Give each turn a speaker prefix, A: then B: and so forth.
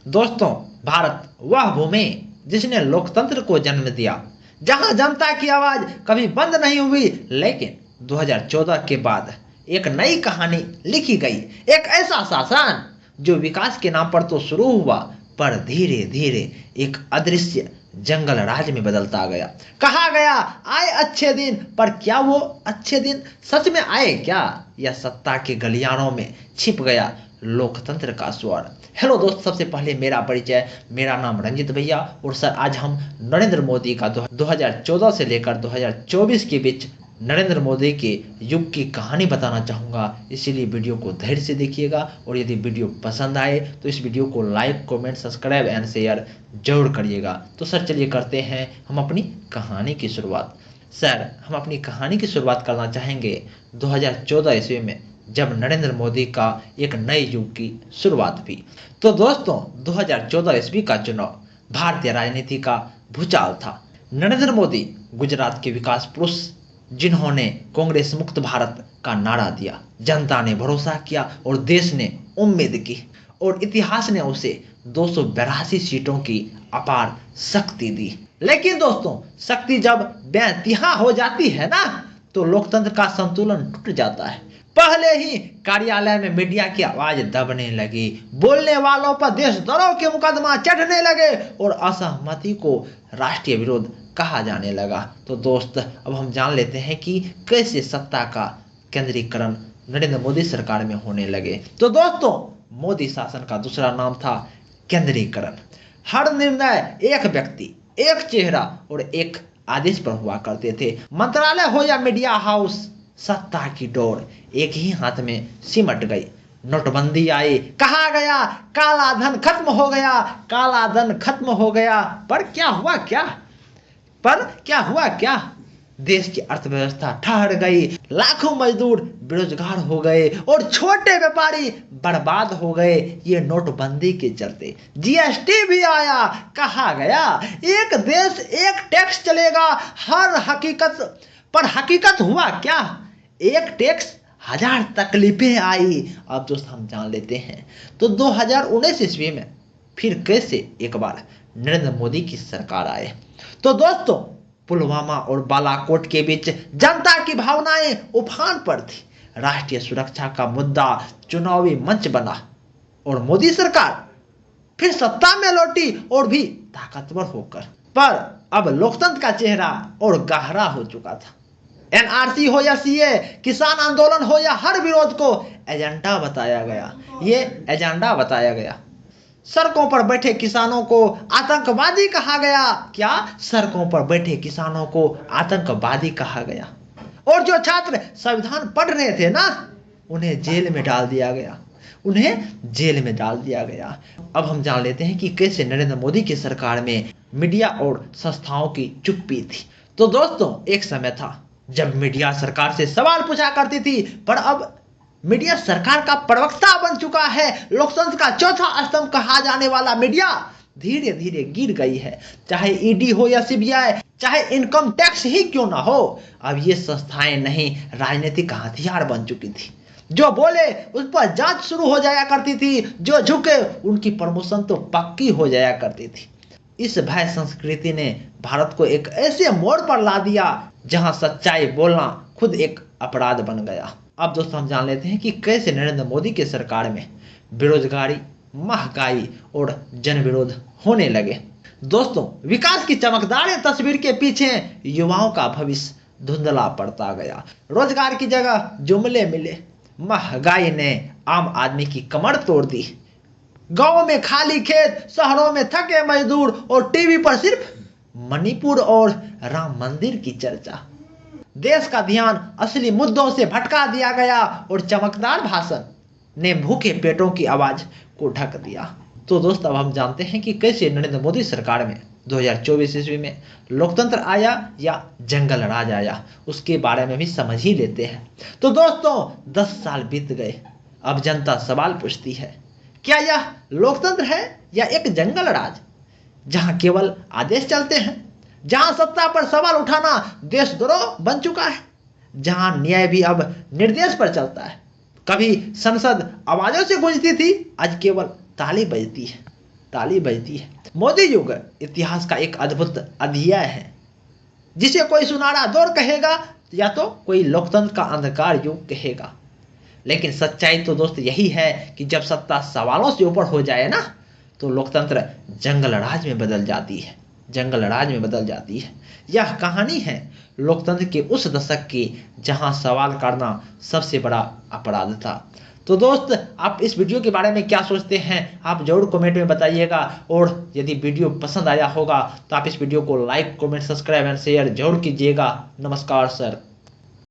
A: दोस्तों, भारत वह भूमि जिसने लोकतंत्र को जन्म दिया, जहां जनता की आवाज कभी बंद नहीं हुई। लेकिन 2014 के बाद एक नई कहानी लिखी गई। एक ऐसा शासन जो विकास के नाम पर तो शुरू हुआ, पर धीरे धीरे एक अदृश्य जंगल राज में बदलता गया। कहा गया आए अच्छे दिन, पर क्या वो अच्छे दिन सच में आए क्या, या सत्ता के गलियारों में छिप गया लोकतंत्र का स्वर। हेलो दोस्त, सबसे पहले मेरा परिचय। मेरा नाम रंजित भैया, और सर आज हम नरेंद्र मोदी का 2014 से लेकर 2024 के बीच नरेंद्र मोदी के युग की कहानी बताना चाहूँगा। इसीलिए वीडियो को धैर्य से देखिएगा, और यदि वीडियो पसंद आए तो इस वीडियो को like, comment, subscribe and share जरूर करिएगा। तो सर चलिए करते हैं हम अपनी कहानी की शुरुआत। सर, हम अपनी कहानी की शुरुआत करना चाहेंगे 2014 ईस्वी में, जब नरेंद्र मोदी का एक नए युग की शुरुआत हुई। तो दोस्तों, 2014 ईस्वी का चुनाव भारतीय राजनीति का भूचाल था। नरेंद्र मोदी गुजरात के विकास पुरुष, जिन्होंने कांग्रेस मुक्त भारत का नारा दिया। जनता ने भरोसा किया और देश ने उम्मीद की, और इतिहास ने उसे 282 सीटों की अपार शक्ति दी। लेकिन दोस्तों, शक्ति जब बेइंतहा हो जाती है ना, तो लोकतंत्र का संतुलन टूट जाता है। पहले ही कार्यालय में मीडिया की आवाज दबने लगी, बोलने वालों पर देशद्रोह के मुकदमा चढ़ने लगे, और असहमति को राष्ट्रीय विरोध कहा जाने लगा। तो दोस्त, अब हम जान लेते हैं कि कैसे सत्ता का केंद्रीकरण नरेंद्र मोदी सरकार में होने लगे। तो दोस्तों, मोदी शासन का दूसरा नाम था केंद्रीकरण। हर निर्णय एक व्यक्ति, एक चेहरा और एक आदेश पर हुआ करते थे। मंत्रालय हो या मीडिया हाउस, सत्ता की डोर एक ही हाथ में सिमट गई। नोटबंदी आई, कहा गया काला धन खत्म हो गया, काला धन खत्म हो गया। पर क्या हुआ क्या? देश की अर्थव्यवस्था ठहर गई, लाखों मजदूर बेरोजगार हो गए, और छोटे व्यापारी बर्बाद हो गए। ये नोटबंदी के चलते जीएसटी भी आया। कहा गया एक देश एक टैक्स चलेगा। हकीकत हुआ क्या? एक टैक्स, 1000 तकलीफें आई। अब दोस्त हम जान लेते हैं तो 2019 ईस्वी में फिर कैसे एक बार नरेंद्र मोदी की सरकार आए। तो दोस्तों, पुलवामा और बालाकोट के बीच जनता की भावनाएं उफान पर थी। राष्ट्रीय सुरक्षा का मुद्दा चुनावी मंच बना, और मोदी सरकार फिर सत्ता में लौटी, और भी ताकतवर होकर। पर अब लोकतंत्र का चेहरा और गहरा हो चुका था। एनआरसी हो या सीए, किसान आंदोलन हो या हर विरोध को एजेंडा बताया गया। सड़कों पर बैठे किसानों को आतंकवादी कहा गया। क्या? सड़कों पर बैठे किसानों को आतंकवादी कहा गया। और जो छात्र संविधान पढ़ रहे थे ना, उन्हें जेल में डाल दिया गया। अब हम जान लेते हैं कि कैसे नरेंद्र मोदी की सरकार में मीडिया और संस्थाओं की चुप्पी थी। तो दोस्तों, एक समय था जब मीडिया सरकार से सवाल पूछा करती थी, पर अब मीडिया सरकार का प्रवक्ता बन चुका है। लोकतंत्र का चौथा स्तंभ कहा जाने वाला मीडिया धीरे धीरे गिर गई है। चाहे ईडी हो या सीबीआई, चाहे इनकम टैक्स ही क्यों ना हो, अब ये संस्थाएं नहीं, राजनीतिक हथियार बन चुकी थी। जो बोले उस पर जांच शुरू हो जाया करती थी, जो झुके उनकी प्रमोशन तो पक्की हो जाया करती थी। इस भय संस्कृति ने भारत को एक ऐसे मोड़ पर ला दिया जहां सच्चाई बोलना खुद एक अपराध बन गया। अब दोस्तों, हम जान लेते हैं कि कैसे नरेंद्र मोदी के सरकार में बेरोजगारी, महंगाई और जनविरोध होने लगे। दोस्तों, विकास की चमकदार तस्वीर के पीछे युवाओं का भविष्य धुंधला पड़ता गया। रोजगार की जगह जुमले मिले। महंगाई ने आम आदमी की कमर तोड़ दी। गांवों में खाली खेत, शहरों में थके मजदूर, और टीवी पर सिर्फ मणिपुर और राम मंदिर की चर्चा। देश का ध्यान असली मुद्दों से भटका दिया गया, और चमकदार भाषण ने भूखे पेटों की आवाज को ढक दिया। तो दोस्त, अब हम जानते हैं कि कैसे नरेंद्र मोदी सरकार में 2024 ईस्वी में लोकतंत्र आया या जंगल राज आया, उसके बारे में भी समझ ही लेते हैं। तो दोस्तों, 10 साल बीत गए। अब जनता सवाल पूछती है, क्या यह लोकतंत्र है या एक जंगल राज, जहां केवल आदेश चलते हैं, जहां सत्ता पर सवाल उठाना देशद्रोह बन चुका है, जहां न्याय भी अब निर्देश पर चलता है। कभी संसद आवाजों से गूंजती थी, आज केवल ताली बजती है। ताली बजती है। मोदी युग इतिहास का एक अद्भुत अध्याय है जिसे कोई सुनहरा दौर कहेगा या तो कोई लोकतंत्र का अंधकार युग कहेगा। लेकिन सच्चाई तो दोस्त यही है कि जब सत्ता सवालों से ऊपर हो जाए ना तो लोकतंत्र जंगल राज में बदल जाती है, जंगल राज में बदल जाती है। यह कहानी है लोकतंत्र के उस दशक की जहां सवाल करना सबसे बड़ा अपराध था। तो दोस्त आप इस वीडियो के बारे में क्या सोचते हैं आप जरूर कमेंट में बताइएगा, और यदि वीडियो पसंद आया होगा तो आप इस वीडियो को like comment subscribe and share जरूर कीजिएगा। नमस्कार सर।